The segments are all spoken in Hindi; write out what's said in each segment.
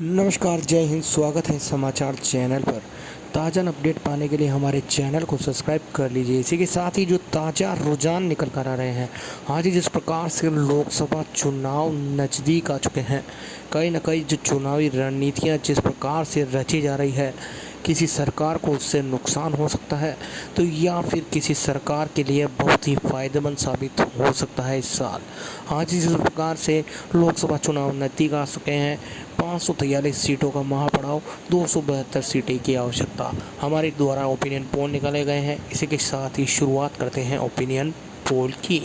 नमस्कार, जय हिंद। स्वागत है समाचार चैनल पर। ताज़ा अपडेट पाने के लिए हमारे चैनल को सब्सक्राइब कर लीजिए। इसी के साथ ही जो ताज़ा रुझान निकल कर आ रहे हैं, आज ही जिस प्रकार से लोकसभा चुनाव नज़दीक आ चुके हैं, कहीं ना कहीं जो चुनावी रणनीतियां जिस प्रकार से रची जा रही है, किसी सरकार को उससे नुकसान हो सकता है तो या फिर किसी सरकार के लिए बहुत ही फ़ायदेमंद साबित हो सकता है इस साल। आज ही जिस प्रकार से लोकसभा चुनाव नज़दीक आ चुके हैं, 543 सीटों का महापड़ाव, 272 सीटें की आवश्यकता। हमारे द्वारा ओपिनियन पोल निकाले गए हैं। इसी के साथ ही शुरुआत करते हैं ओपिनियन पोल की।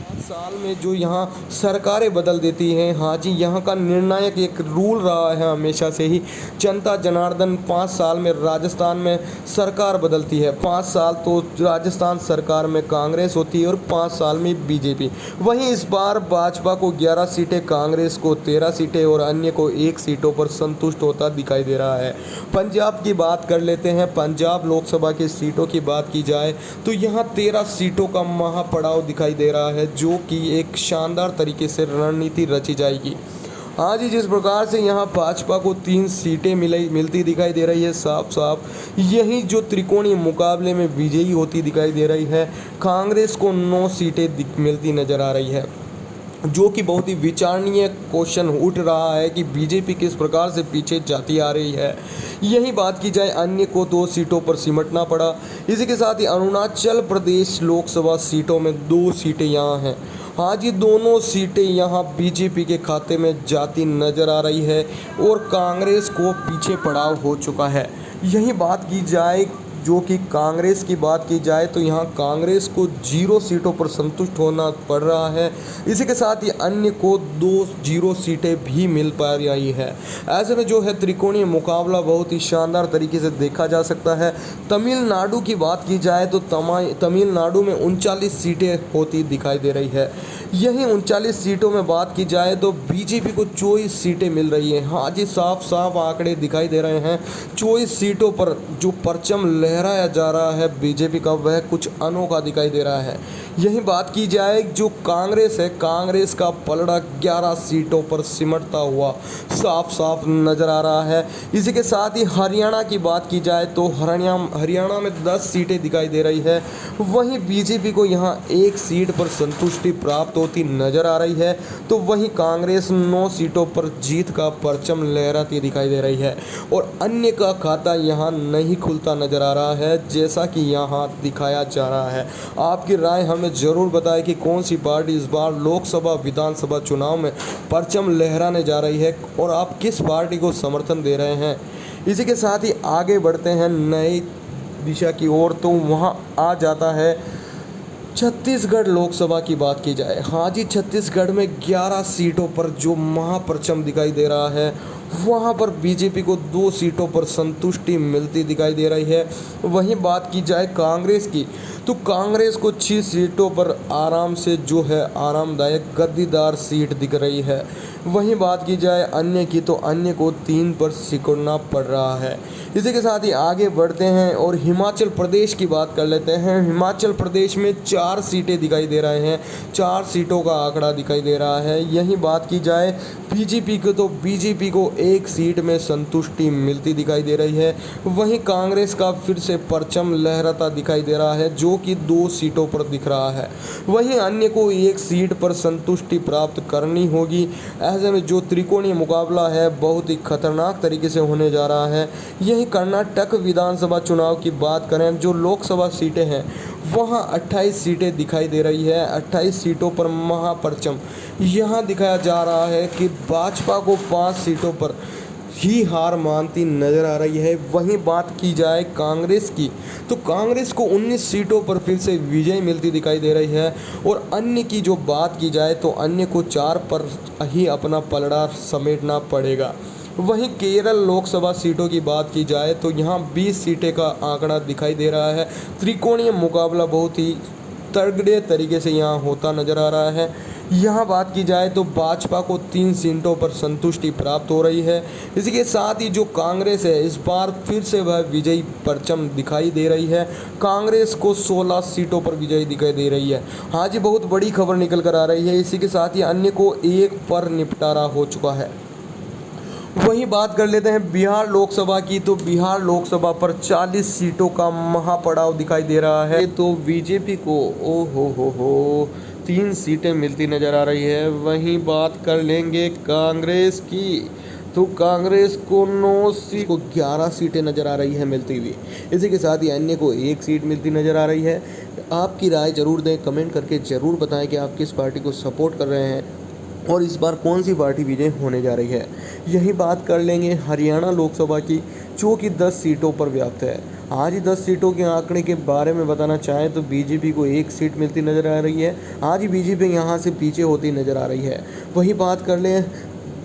5 साल में जो यहाँ सरकारें बदल देती हैं, हाँ जी, यहाँ का निर्णायक एक रूल रहा है हमेशा से ही। जनता जनार्दन 5 साल में राजस्थान में सरकार बदलती है। 5 साल तो राजस्थान सरकार में कांग्रेस होती है और 5 साल में बीजेपी। वहीं इस बार भाजपा को 11 सीटें, कांग्रेस को 13 सीटें और अन्य को 1 सीटों पर संतुष्ट होता दिखाई दे रहा है। पंजाब की बात कर लेते हैं। पंजाब लोकसभा की सीटों की बात की जाए तो यहाँ 13 सीटों का महापड़ाव दिखाई दे रहा है, जो कि एक शानदार तरीके से रणनीति रची जाएगी। आज ही जिस प्रकार से यहाँ भाजपा को 3 सीटें मिलती दिखाई दे रही है, साफ साफ यही जो त्रिकोणीय मुकाबले में विजयी होती दिखाई दे रही है। कांग्रेस को 9 सीटें मिलती नजर आ रही है, जो कि बहुत ही विचारणीय क्वेश्चन उठ रहा है कि बीजेपी किस प्रकार से पीछे जाती आ रही है। यही बात की जाए, अन्य को 2 सीटों पर सिमटना पड़ा। इसी के साथ ही अरुणाचल प्रदेश लोकसभा सीटों में 2 सीटें यहाँ हैं। हाँ जी, दोनों सीटें यहाँ बीजेपी के खाते में जाती नजर आ रही है और कांग्रेस को पीछे पड़ाव हो चुका है। यही बात की जाए, जो कि कांग्रेस की बात की जाए तो यहाँ कांग्रेस को 0 सीटों पर संतुष्ट होना पड़ रहा है। इसी के साथ ही अन्य को 2 सीटें भी मिल पा रही है। ऐसे में जो है त्रिकोणीय मुकाबला बहुत ही शानदार तरीके से देखा जा सकता है। तमिलनाडु की बात की जाए तो तमिलनाडु में 39 सीटें होती दिखाई दे रही है। यही 39 सीटों में बात की जाए तो बीजेपी को 24 सीटें मिल रही हैं। हाँ जी, साफ साफ आंकड़े दिखाई दे रहे हैं। 24 सीटों पर जो परचम लहराया जा रहा है बीजेपी का, वह कुछ अनोखा दिखाई दे रहा है। यही बात की जाए, जो कांग्रेस है, कांग्रेस का पलड़ा 11 सीटों पर सिमटता हुआ साफ साफ नजर आ रहा है। इसी के साथ ही हरियाणा की बात की जाए तो हरियाणा में 10 सीटें दिखाई दे रही है। वहीं बीजेपी को यहाँ 1 सीट पर संतुष्टि प्राप्त होती नजर आ रही है, तो वहीं कांग्रेस 9 सीटों पर जीत का परचम लहराती दिखाई दे रही है और अन्य का खाता यहाँ नहीं खुलता नजर आ रहा है, जैसा कि यहाँ दिखाया जा रहा है। आपकी राय हमें जरूर बताएं कि कौन सी पार्टी इस बार लोकसभा विधानसभा चुनाव में परचम लहराने जा रही है और आप किस पार्टी को समर्थन दे रहे हैं। इसी के साथ ही आगे बढ़ते हैं नई दिशा की ओर, तो वहाँ आ जाता है छत्तीसगढ़ लोकसभा की बात की जाए। हाँ जी, छत्तीसगढ़ में 11 सीटों पर जो महापरचम दिखाई दे रहा है, वहाँ पर बीजेपी को 2 सीटों पर संतुष्टि मिलती दिखाई दे रही है। वहीं बात की जाए कांग्रेस की, तो कांग्रेस को 6 सीटों पर आराम से जो है आरामदायक गद्दीदार सीट दिख रही है। वहीं बात की जाए अन्य की, तो अन्य को 3 पर सिकुड़ना पड़ रहा है। इसी के साथ ही आगे बढ़ते हैं और हिमाचल प्रदेश की बात कर लेते हैं। हिमाचल प्रदेश में 4 सीटें दिखाई दे रहे हैं, 4 सीटों का आंकड़ा दिखाई दे रहा है। यही बात की जाए बीजेपी को, तो बीजेपी को 1 सीट में संतुष्टि मिलती दिखाई दे रही है। वहीं कांग्रेस का फिर से परचम लहराता दिखाई दे रहा है, जो कि 2 सीटों पर दिख रहा है। वहीं अन्य को 1 सीट पर संतुष्टि प्राप्त करनी होगी। ऐसे में जो त्रिकोणीय मुकाबला है बहुत ही खतरनाक तरीके से होने जा रहा है। यही कर्नाटक विधानसभा चुनाव की बात करें, जो लोकसभा सीटें हैं वहाँ 28 सीटें दिखाई दे रही है। 28 सीटों पर महापरचम यहाँ दिखाया जा रहा है कि भाजपा को 5 सीटों पर ही हार मानती नजर आ रही है। वहीं बात की जाए कांग्रेस की, तो कांग्रेस को 19 सीटों पर फिर से विजय मिलती दिखाई दे रही है और अन्य की जो बात की जाए तो अन्य को 4 पर ही अपना पलड़ा समेटना पड़ेगा। वहीं केरल लोकसभा सीटों की बात की जाए तो यहाँ 20 सीटें का आंकड़ा दिखाई दे रहा है। त्रिकोणीय मुकाबला बहुत ही तगड़े तरीके से यहाँ होता नजर आ रहा है। यहाँ बात की जाए तो भाजपा को 3 सीटों पर संतुष्टि प्राप्त हो रही है। इसी के साथ ही जो कांग्रेस है, इस बार फिर से वह विजयी परचम दिखाई दे रही है। कांग्रेस को 16 सीटों पर विजयी दिखाई दे रही है। हाँ जी, बहुत बड़ी खबर निकल कर आ रही है। इसी के साथ ही अन्य को 1 पर निपटारा हो चुका है। वहीं बात कर लेते हैं बिहार लोकसभा की। तो बिहार लोकसभा पर 40 सीटों का महापड़ाव दिखाई दे रहा है। तो बीजेपी को ओ हो 3 सीटें मिलती नज़र आ रही है। वहीं बात कर लेंगे कांग्रेस की। तो कांग्रेस को 9 सीट को 11 सीटें नज़र आ रही है मिलती हुई। इसी के साथ ही अन्य को 1 सीट मिलती नज़र आ रही है। आपकी राय ज़रूर दें, कमेंट करके ज़रूर बताएं कि आप किस पार्टी को सपोर्ट कर रहे हैं और इस बार कौन सी पार्टी विजय होने जा रही है। यही बात कर लेंगे हरियाणा लोकसभा की, जो कि 10 सीटों पर व्याप्त है। आज ही 10 सीटों के आंकड़े के बारे में बताना चाहें तो बीजेपी को 1 सीट मिलती नज़र आ रही है। आज ही बीजेपी यहां से पीछे होती नज़र आ रही है। वही बात कर लें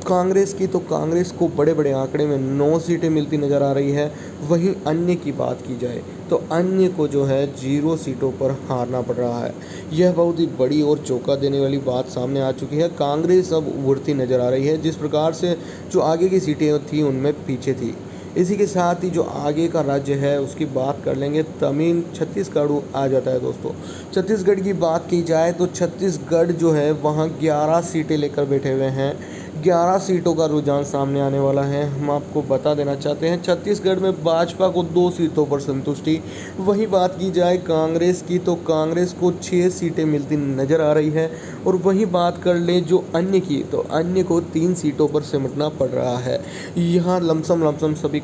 कांग्रेस की। तो कांग्रेस को बड़े बड़े आंकड़े में 9 सीटें मिलती नज़र आ रही है। वहीं अन्य की बात की जाए तो अन्य को जो है 0 सीटों पर हारना पड़ रहा है। यह बहुत ही बड़ी और चौंका देने वाली बात सामने आ चुकी है। कांग्रेस अब उभरती नज़र आ रही है, जिस प्रकार से जो आगे की सीटें थी उनमें पीछे थी। इसी के साथ ही जो आगे का राज्य है उसकी बात कर लेंगे। छत्तीसगढ़ आ जाता है दोस्तों। छत्तीसगढ़ की बात की जाए तो छत्तीसगढ़ जो है वहाँ 11 सीटें लेकर बैठे हुए हैं। 11 सीटों का रुझान सामने आने वाला है। हम आपको बता देना चाहते हैं छत्तीसगढ़ में भाजपा को 2 सीटों पर संतुष्टि। वही बात की जाए कांग्रेस की तो कांग्रेस को 6 सीटें मिलती नज़र आ रही है। और वही बात कर लें जो अन्य की तो अन्य को 3 सीटों पर सिमटना पड़ रहा है। यहाँ लमसम सभी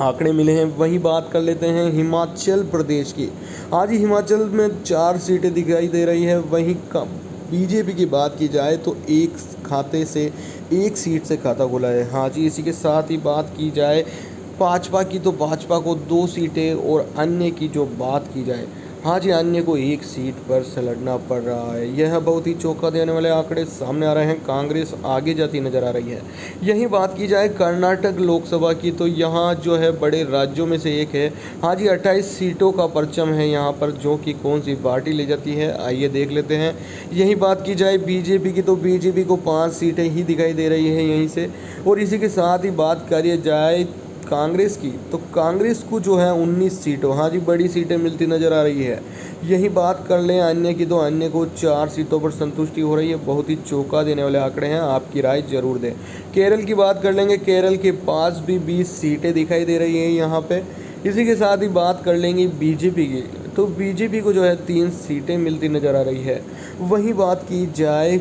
आंकड़े मिले हैं। वही बात कर लेते हैं हिमाचल प्रदेश की। आज ही हिमाचल में 4 सीटें दिखाई दे रही है। वहीं बीजेपी की बात की जाए तो 1 खाते से 1 सीट से खाता खुला है। हाँ जी, इसी के साथ ही बात की जाए भाजपा की तो भाजपा को 2 सीटें और अन्य की जो बात की जाए हाँ जी अन्य को 1 सीट पर से लड़ना पड़ रहा है। यह बहुत ही चौंका देने वाले आंकड़े सामने आ रहे हैं। कांग्रेस आगे जाती नज़र आ रही है। यही बात की जाए कर्नाटक लोकसभा की तो यहाँ जो है बड़े राज्यों में से एक है। हाँ जी 28 सीटों का परचम है यहाँ पर, जो कि कौन सी पार्टी ले जाती है आइए देख लेते हैं। यही बात की जाए बीजेपी की तो बीजेपी को 5 सीटें ही दिखाई दे रही है यहीं से। और इसी के साथ ही बात करी जाए कांग्रेस की तो कांग्रेस को जो है 19 सीटों हाँ जी बड़ी सीटें मिलती नज़र आ रही है। यही बात कर लें अन्य की तो अन्य को 4 सीटों पर संतुष्टि हो रही है। बहुत ही चौंका देने वाले आंकड़े हैं, आपकी राय जरूर दें। केरल की बात कर लेंगे, केरल के पास भी 20 सीटें दिखाई दे रही हैं यहाँ पे। इसी के साथ ही बात कर लेंगे बीजेपी की तो बीजेपी को जो है 3 सीटें मिलती नज़र आ रही है। वही बात की जाए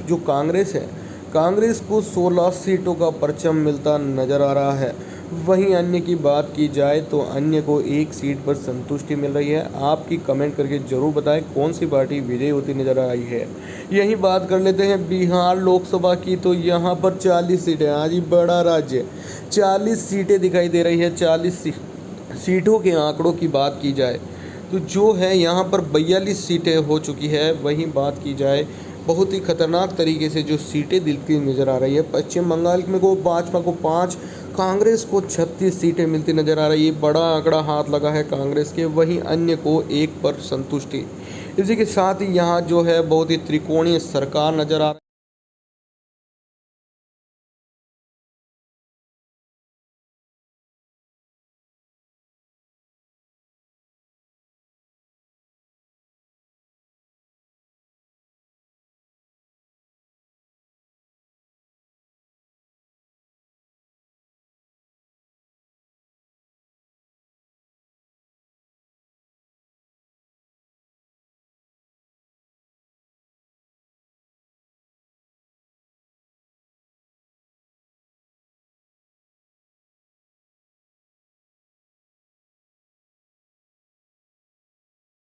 जो कांग्रेस है, कांग्रेस को 16 सीटों का परचम मिलता नज़र आ रहा है। वहीं अन्य की बात की जाए तो अन्य को 1 सीट पर संतुष्टि मिल रही है। आपकी कमेंट करके ज़रूर बताएं कौन सी पार्टी विजयी होती नज़र आई है। यही बात कर लेते हैं बिहार लोकसभा की तो यहाँ पर 40 सीटें हाँ जी बड़ा राज्य 40 सीटें दिखाई दे रही है। 40 सीटों के आंकड़ों की बात की जाए तो जो है यहाँ पर 42 सीटें हो चुकी है। वहीं बात की जाए बहुत ही खतरनाक तरीके से जो सीटें दिखती नज़र आ रही है। पश्चिम बंगाल में को भाजपा को 5, कांग्रेस को 36 सीटें मिलती नज़र आ रही है। बड़ा आंकड़ा हाथ लगा है कांग्रेस के। वहीं अन्य को 1 पर संतुष्टि। इसी के साथ ही यहाँ जो है बहुत ही त्रिकोणीय सरकार नज़र आ